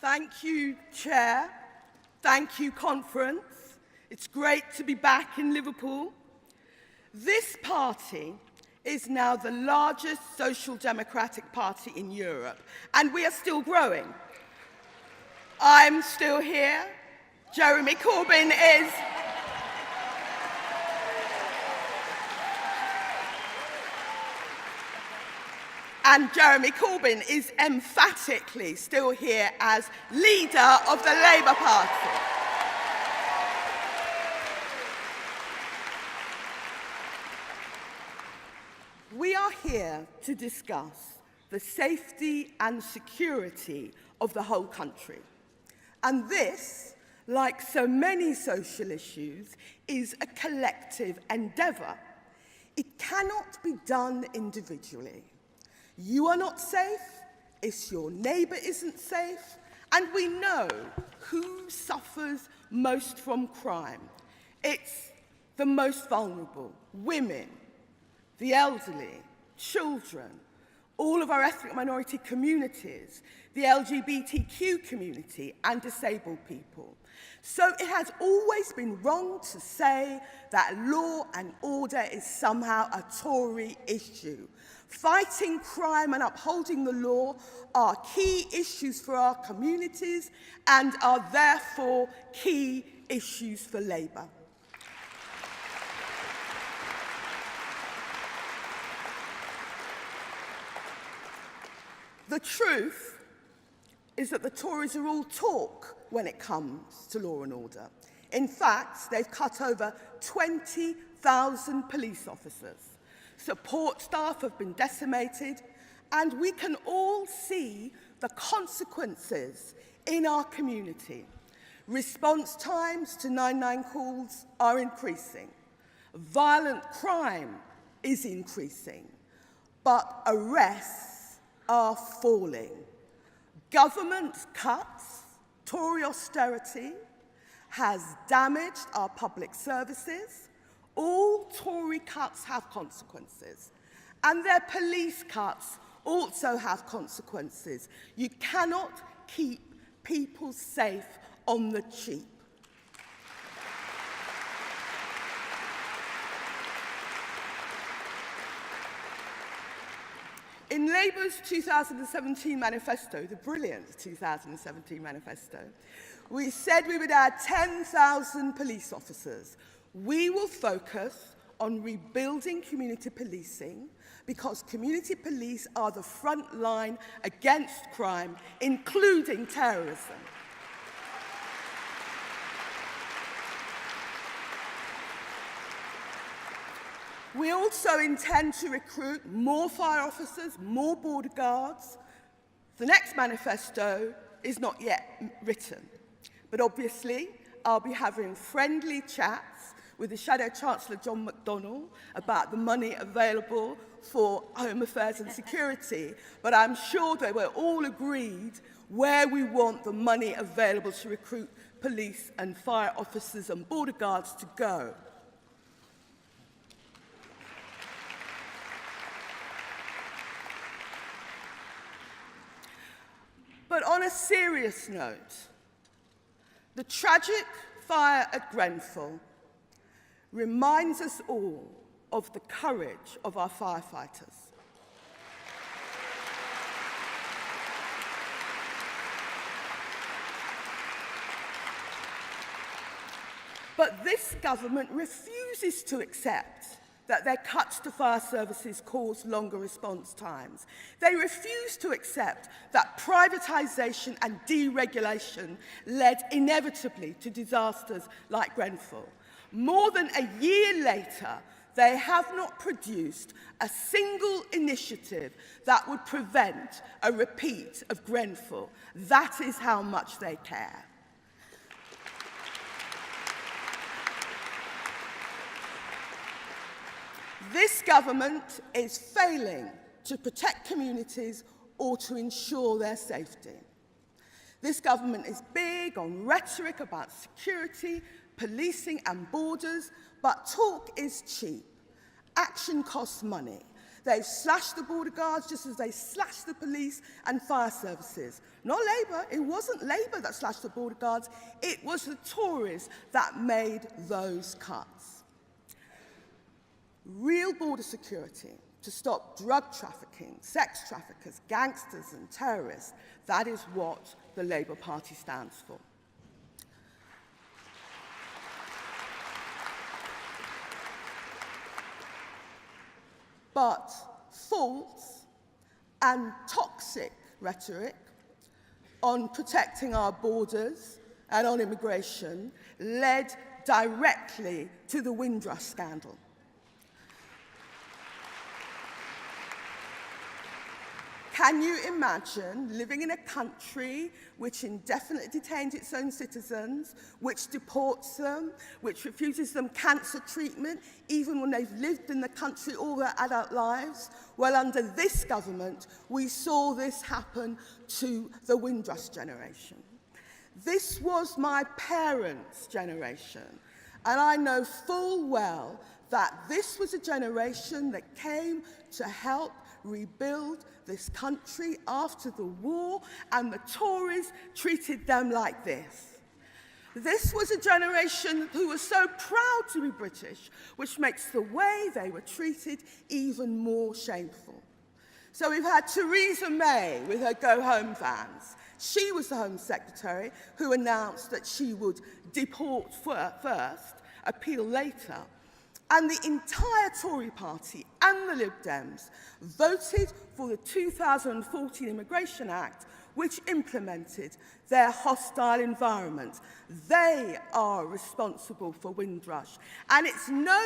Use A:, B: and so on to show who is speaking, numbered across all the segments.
A: Thank you, Chair. Thank you, Conference. It's great to be back in Liverpool. This party is now the largest social democratic party in Europe, and we are still growing. I'm still here. Jeremy Corbyn is. And Jeremy Corbyn is emphatically still here as leader of the Labour Party. We are here to discuss the safety and security of the whole country. And this, like so many social issues, is a collective endeavour. It cannot be done individually. You are not safe, if your neighbour isn't safe, and we know who suffers most from crime. It's the most vulnerable: women, the elderly, children, all of our ethnic minority communities, the LGBTQ community, and disabled people. So it has always been wrong to say that law and order is somehow a Tory issue. Fighting crime and upholding the law are key issues for our communities and are therefore key issues for Labour. The truth is that the Tories are all talk when it comes to law and order. In fact, they've cut over 20,000 police officers. Support staff have been decimated, and we can all see the consequences in our community. Response times to 999 calls are increasing. Violent crime is increasing, but arrests are falling. Government cuts, Tory austerity, has damaged our public services. All Tory cuts have consequences, and their police cuts also have consequences. You cannot keep people safe on the cheap. In Labour's 2017 manifesto, the brilliant 2017 manifesto, we said we would add 10,000 police officers. We will focus on rebuilding community policing because community police are the front line against crime, including terrorism. We also intend to recruit more fire officers, more border guards. The next manifesto is not yet written, but obviously I'll be having friendly chats with the Shadow Chancellor John McDonnell about the money available for Home Affairs and Security, but I'm sure that we're all agreed where we want the money available to recruit police and fire officers and border guards to go. But on a serious note, the tragic fire at Grenfell reminds us all of the courage of our firefighters. But this government refuses to accept that their cuts to fire services cause longer response times. They refuse to accept that privatisation and deregulation led inevitably to disasters like Grenfell. More than a year later, they have not produced a single initiative that would prevent a repeat of Grenfell. That is how much they care. This government is failing to protect communities or to ensure their safety. This government is big on rhetoric about security, policing and borders, but talk is cheap. Action costs money. They've slashed the border guards just as they slashed the police and fire services. Not Labour. It wasn't Labour that slashed the border guards. It was the Tories that made those cuts. Real border security to stop drug trafficking, sex traffickers, gangsters and terrorists. That is what the Labour Party stands for. But false and toxic rhetoric on protecting our borders and on immigration led directly to the Windrush scandal. Can you imagine living in a country which indefinitely detains its own citizens, which deports them, which refuses them cancer treatment, even when they've lived in the country all their adult lives? Well, under this government, we saw this happen to the Windrush generation. This was my parents' generation, and I know full well that this was a generation that came to help rebuild this country after the war, and the Tories treated them like this. This was a generation who was so proud to be British, which makes the way they were treated even more shameful. So we've had Theresa May with her go-home vans. She was the Home Secretary who announced that she would deport first, appeal later. And the entire Tory party and the Lib Dems voted for the 2014 Immigration Act, which implemented their hostile environment. They are responsible for Windrush. And it's no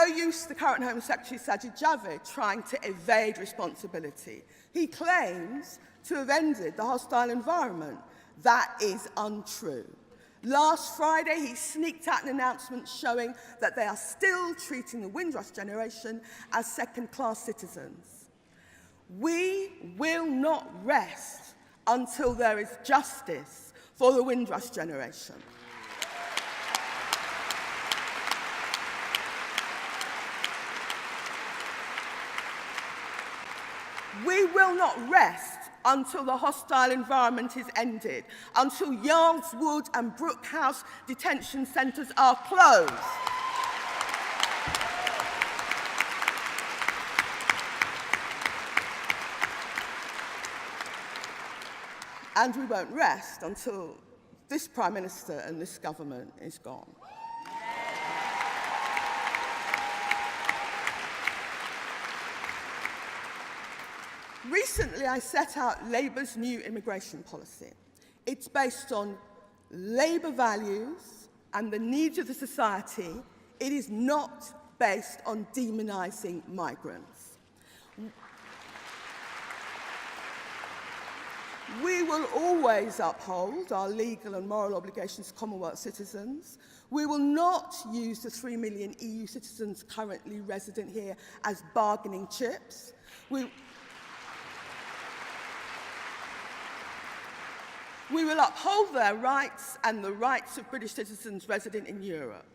A: use the current Home Secretary Sajid Javid trying to evade responsibility. He claims to have ended the hostile environment. That is untrue. Last Friday, he sneaked out an announcement showing that they are still treating the Windrush generation as second-class citizens. We will not rest until there is justice for the Windrush generation. We will not rest until the hostile environment is ended, until Yards Wood and Brook House detention centres are closed. And we won't rest until this Prime Minister and this government is gone. Recently, I set out Labour's new immigration policy. It's based on Labour values and the needs of the society. It is not based on demonising migrants. We will always uphold our legal and moral obligations to Commonwealth citizens. We will not use the 3 million EU citizens currently resident here as bargaining chips. We will uphold their rights and the rights of British citizens resident in Europe.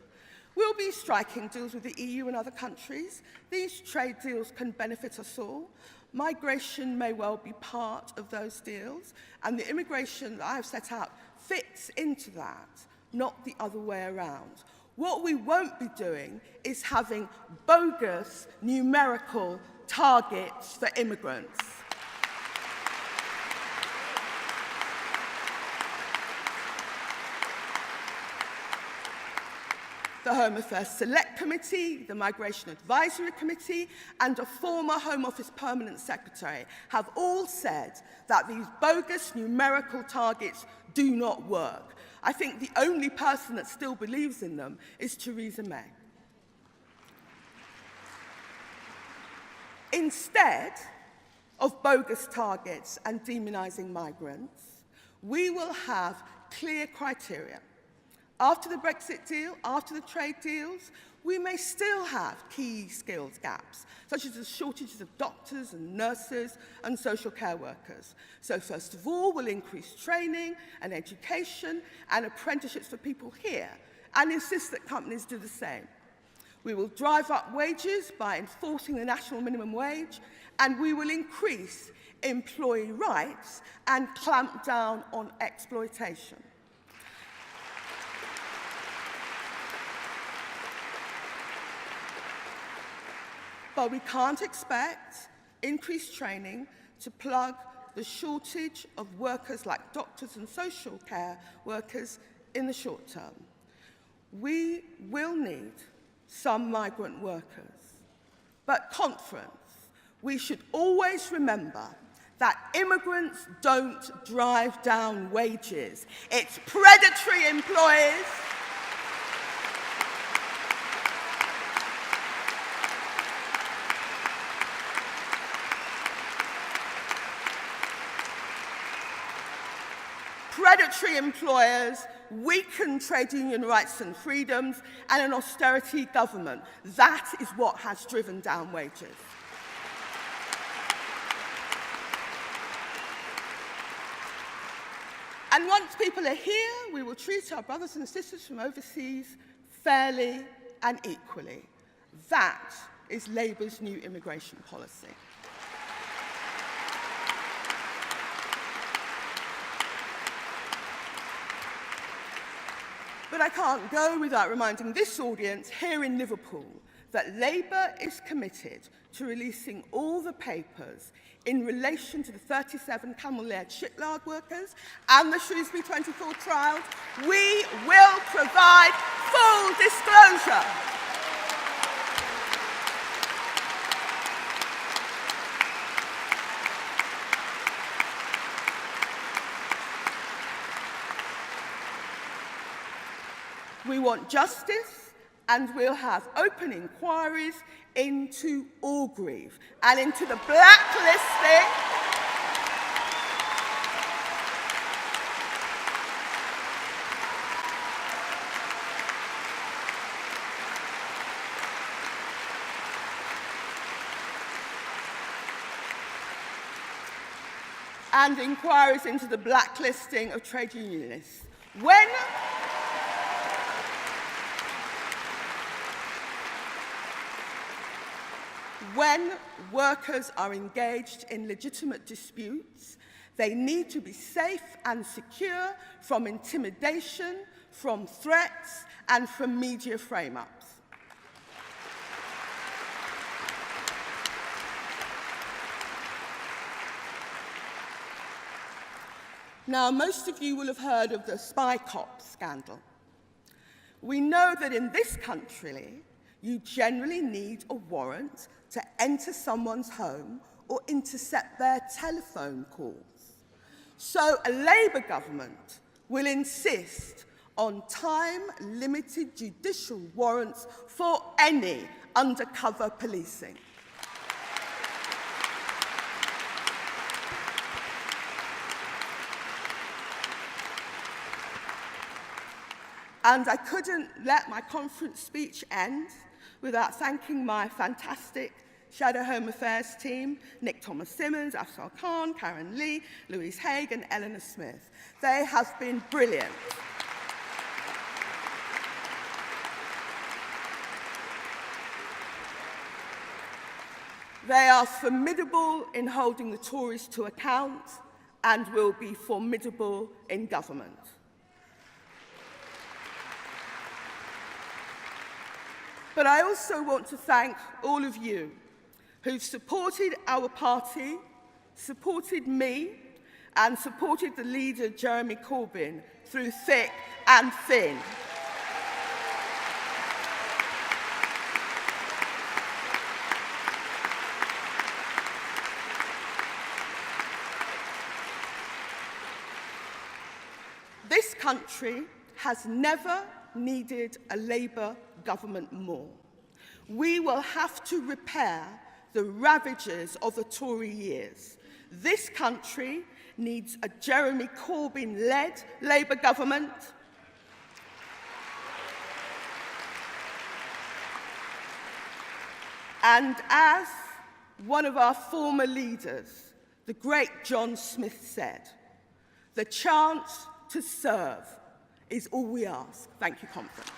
A: We'll be striking deals with the EU and other countries. These trade deals can benefit us all. Migration may well be part of those deals, and the immigration that I have set out fits into that, not the other way around. What we won't be doing is having bogus numerical targets for immigrants. The Home Affairs Select Committee, the Migration Advisory Committee, and a former Home Office Permanent Secretary have all said that these bogus numerical targets do not work. I think the only person that still believes in them is Theresa May. Instead of bogus targets and demonising migrants, we will have clear criteria. After the Brexit deal, after the trade deals, we may still have key skills gaps, such as the shortages of doctors and nurses and social care workers. So first of all, we'll increase training and education and apprenticeships for people here and insist that companies do the same. We will drive up wages by enforcing the national minimum wage, and we will increase employee rights and clamp down on exploitation. But we can't expect increased training to plug the shortage of workers like doctors and social care workers in the short term. We will need some migrant workers. But conference, we should always remember that immigrants don't drive down wages. It's predatory employers weaken trade union rights and freedoms, and an austerity government. That is what has driven down wages. And once people are here, we will treat our brothers and sisters from overseas fairly and equally. That is Labour's new immigration policy. But I can't go without reminding this audience here in Liverpool that Labour is committed to releasing all the papers in relation to the 37 Camel Laird shipyard workers and the Shrewsbury 24 trials. We will provide full disclosure. We want justice, and we'll have open inquiries into Orgreave and into the blacklisting and inquiries into the blacklisting of trade unionists. When workers are engaged in legitimate disputes, they need to be safe and secure from intimidation, from threats, and from media frame-ups. Now, most of you will have heard of the spy cop scandal. We know that in this country, you generally need a warrant to enter someone's home or intercept their telephone calls. So a Labour government will insist on time-limited judicial warrants for any undercover policing. And I couldn't let my conference speech end without thanking my fantastic Shadow Home Affairs team, Nick Thomas-Simmons, Afsar Khan, Karen Lee, Louise Haig, and Eleanor Smith. They have been brilliant. They are formidable in holding the Tories to account and will be formidable in government. But I also want to thank all of you who've supported our party, supported me, and supported the leader, Jeremy Corbyn, through thick and thin. This country has never needed a Labour government more. We will have to repair the ravages of the Tory years. This country needs a Jeremy Corbyn-led Labour government And as one of our former leaders, the great John Smith, said, the chance to serve is all we ask. Thank you, conference.